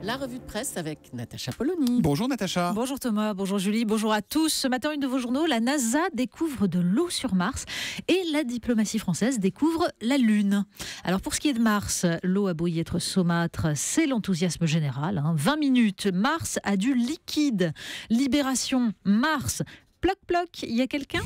La revue de presse avec Natacha Polony. Bonjour Natacha. Bonjour Thomas, bonjour Julie, bonjour à tous. Ce matin, une de vos journaux, la NASA découvre de l'eau sur Mars et la diplomatie française découvre la Lune. Alors pour ce qui est de Mars, l'eau a beau y être saumâtre, c'est l'enthousiasme général. 20 minutes, Mars a du liquide. Libération, Mars, ploc, il y a quelqu'un ?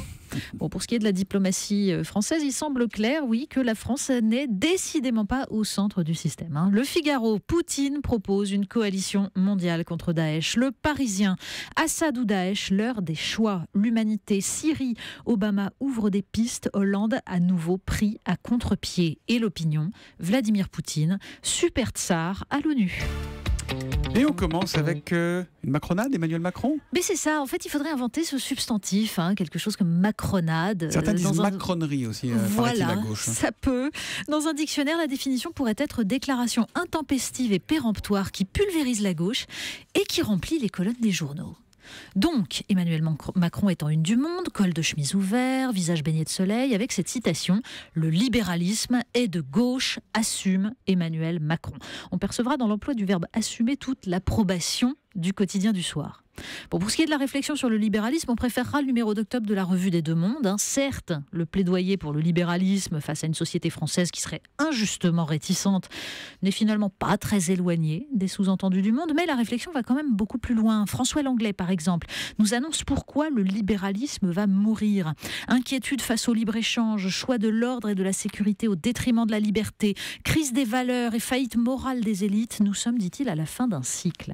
Bon, pour ce qui est de la diplomatie française, il semble clair, oui, que la France n'est décidément pas au centre du système. Le Figaro, Poutine propose une coalition mondiale contre Daesh. Le Parisien, Assad ou Daesh, l'heure des choix. L'humanité, Syrie, Obama ouvre des pistes, Hollande à nouveau pris à contre-pied. Et l'Opinion, Vladimir Poutine, super tsar à l'ONU. Et on commence avec une macronade, Emmanuel Macron. Mais c'est ça, en fait, il faudrait inventer ce substantif, quelque chose comme macronade. Certains disent macronerie aussi, paraît-il à gauche. Ça peut. Dans un dictionnaire, la définition pourrait être déclaration intempestive et péremptoire qui pulvérise la gauche et qui remplit les colonnes des journaux. Donc, Emmanuel Macron est en une du Monde, col de chemise ouvert, visage baigné de soleil, avec cette citation « Le libéralisme est de gauche, assume Emmanuel Macron ». On percevra dans l'emploi du verbe « assumer » toute l'approbation du quotidien du soir. Bon, pour ce qui est de la réflexion sur le libéralisme, on préférera le numéro d'octobre de la Revue des Deux Mondes. Certes, le plaidoyer pour le libéralisme face à une société française qui serait injustement réticente n'est finalement pas très éloigné des sous-entendus du Monde, mais la réflexion va quand même beaucoup plus loin. François Langlais, par exemple, nous annonce pourquoi le libéralisme va mourir. Inquiétude face au libre-échange, choix de l'ordre et de la sécurité au détriment de la liberté, crise des valeurs et faillite morale des élites, nous sommes, dit-il, à la fin d'un cycle.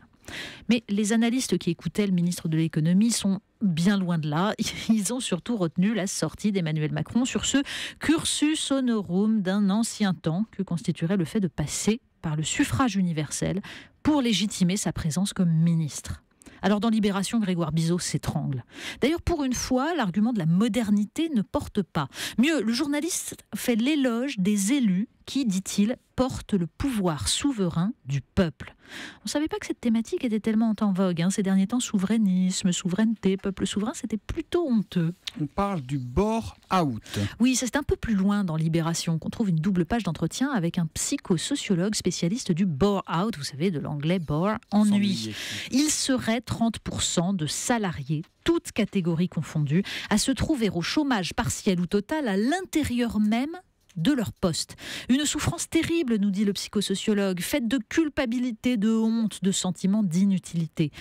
Mais les analystes qui écoutaient le ministre de l'économie sont bien loin de là. Ils ont surtout retenu la sortie d'Emmanuel Macron sur ce cursus honorum d'un ancien temps que constituerait le fait de passer par le suffrage universel pour légitimer sa présence comme ministre. Alors dans Libération, Grégoire Bizot s'étrangle. D'ailleurs, pour une fois, l'argument de la modernité ne porte pas. Mieux, le journaliste fait l'éloge des élus qui, dit-il, portent le pouvoir souverain du peuple. On ne savait pas que cette thématique était tellement en vogue. Ces derniers temps, souverainisme, souveraineté, peuple souverain, c'était plutôt honteux. On parle du bore-out. Oui, c'est un peu plus loin dans Libération qu'on trouve une double page d'entretien avec un psychosociologue spécialiste du bore-out, vous savez, de l'anglais bore, ennui. Il serait 30% de salariés, toutes catégories confondues, à se trouver au chômage partiel ou total à l'intérieur même de leur poste. Une souffrance terrible, nous dit le psychosociologue, faite de culpabilité, de honte, de sentiment d'inutilité.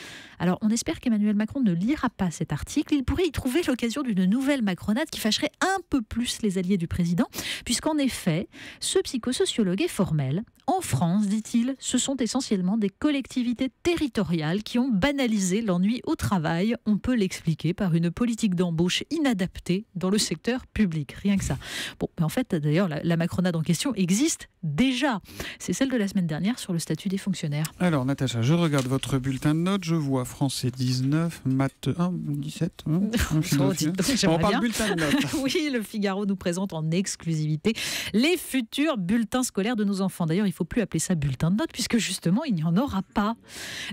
Alors, on espère qu'Emmanuel Macron ne lira pas cet article. Il pourrait y trouver l'occasion d'une nouvelle macronade qui fâcherait un peu plus les alliés du président, puisqu'en effet, ce psychosociologue est formel. En France, dit-il, ce sont essentiellement des collectivités territoriales qui ont banalisé l'ennui au travail. On peut l'expliquer par une politique d'embauche inadaptée dans le secteur public. Rien que ça. Bon, mais en fait, d'ailleurs, la macronade en question existe déjà. C'est celle de la semaine dernière sur le statut des fonctionnaires. Alors, Natacha, je regarde votre bulletin de notes. Je vois français 19, maths 1, 17. On parle bulletin de notes. Oui, le Figaro nous présente en exclusivité les futurs bulletins scolaires de nos enfants. D'ailleurs, il ne faut plus appeler ça bulletin de notes puisque justement, il n'y en aura pas.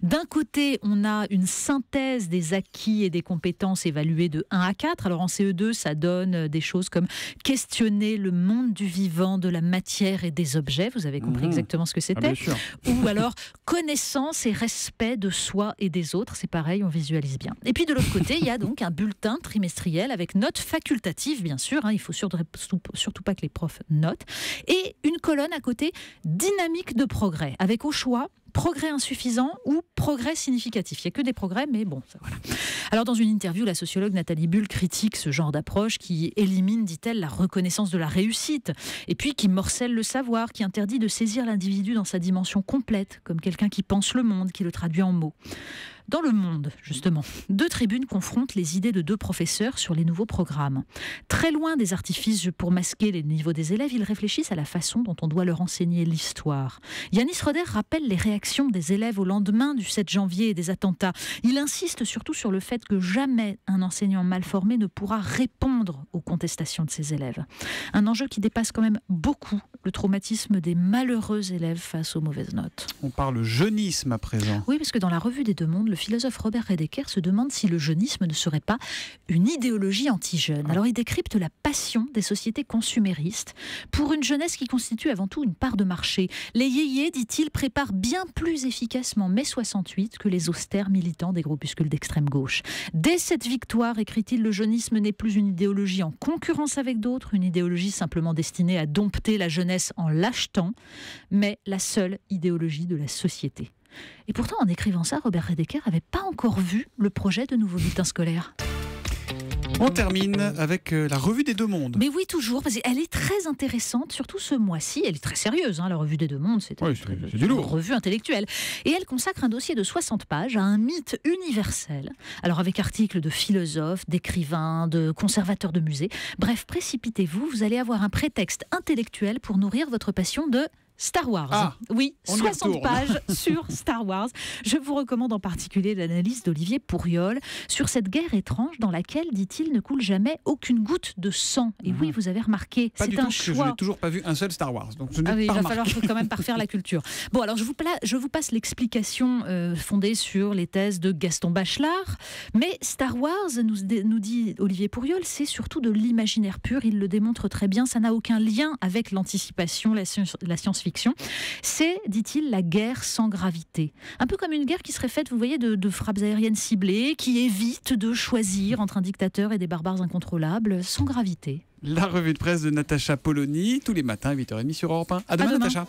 D'un côté, on a une synthèse des acquis et des compétences évaluées de 1 à 4. Alors en CE2, ça donne des choses comme questionner le monde du vivant, de la matière et des objets. Vous avez compris exactement ce que c'était. Ou alors connaissance et respect de soi et des autres. C'est pareil, on visualise bien. Et puis de l'autre côté, il y a donc un bulletin trimestriel avec notes facultatives, bien sûr. Il ne faut surtout pas que les profs notent. Et une colonne à côté, dynamique de progrès, avec au choix progrès insuffisant ou progrès significatif. Il n'y a que des progrès, mais bon, ça voilà. Alors dans une interview, la sociologue Nathalie Bull critique ce genre d'approche qui élimine, dit-elle, la reconnaissance de la réussite, et puis qui morcelle le savoir, qui interdit de saisir l'individu dans sa dimension complète, comme quelqu'un qui pense le monde, qui le traduit en mots. Dans Le Monde, justement, 2 tribunes confrontent les idées de 2 professeurs sur les nouveaux programmes. Très loin des artifices pour masquer les niveaux des élèves, ils réfléchissent à la façon dont on doit leur enseigner l'histoire. Yanis Roder rappelle les réactions des élèves au lendemain du 7 janvier et des attentats. Il insiste surtout sur le fait que jamais un enseignant mal formé ne pourra répondre répondre aux contestations de ses élèves. Un enjeu qui dépasse quand même beaucoup le traumatisme des malheureux élèves face aux mauvaises notes. On parle jeunisme à présent. Oui, parce que dans la Revue des Deux Mondes, le philosophe Robert Redeker se demande si le jeunisme ne serait pas une idéologie anti-jeune. Alors il décrypte la passion des sociétés consuméristes pour une jeunesse qui constitue avant tout une part de marché. Les yéyés, dit-il, préparent bien plus efficacement mai 68 que les austères militants des groupuscules d'extrême gauche. Dès cette victoire, écrit-il, le jeunisme n'est plus une idéologie en concurrence avec d'autres, une idéologie simplement destinée à dompter la jeunesse en l'achetant, mais la seule idéologie de la société. Et pourtant, en écrivant ça, Robert Redeker n'avait pas encore vu le projet de nouveau bulletin scolaire. On termine avec la Revue des Deux Mondes. Mais oui, toujours, parce qu'elle est très intéressante, surtout ce mois-ci. Elle est très sérieuse, la Revue des Deux Mondes, c'est du lourd. Une revue intellectuelle. Et elle consacre un dossier de 60 pages à un mythe universel. Alors avec articles de philosophes, d'écrivains, de conservateurs de musées. Bref, précipitez-vous, vous allez avoir un prétexte intellectuel pour nourrir votre passion de Star Wars. Ah, oui, 60 pages sur Star Wars. Je vous recommande en particulier l'analyse d'Olivier Pourriol sur cette guerre étrange dans laquelle, dit-il, ne coule jamais aucune goutte de sang. Et oui, vous avez remarqué, c'est un choix. Je n'ai toujours pas vu un seul Star Wars. Donc il va falloir quand même parfaire la culture. Bon, alors je vous passe l'explication fondée sur les thèses de Gaston Bachelard. Mais Star Wars, nous dit Olivier Pourriol, c'est surtout de l'imaginaire pur. Il le démontre très bien. Ça n'a aucun lien avec l'anticipation, la science-fiction. C'est, dit-il, la guerre sans gravité. Un peu comme une guerre qui serait faite, vous voyez, de frappes aériennes ciblées, qui évite de choisir entre un dictateur et des barbares incontrôlables, sans gravité. La revue de presse de Natacha Polony, tous les matins à 8h30 sur Europe 1. À demain, Natacha.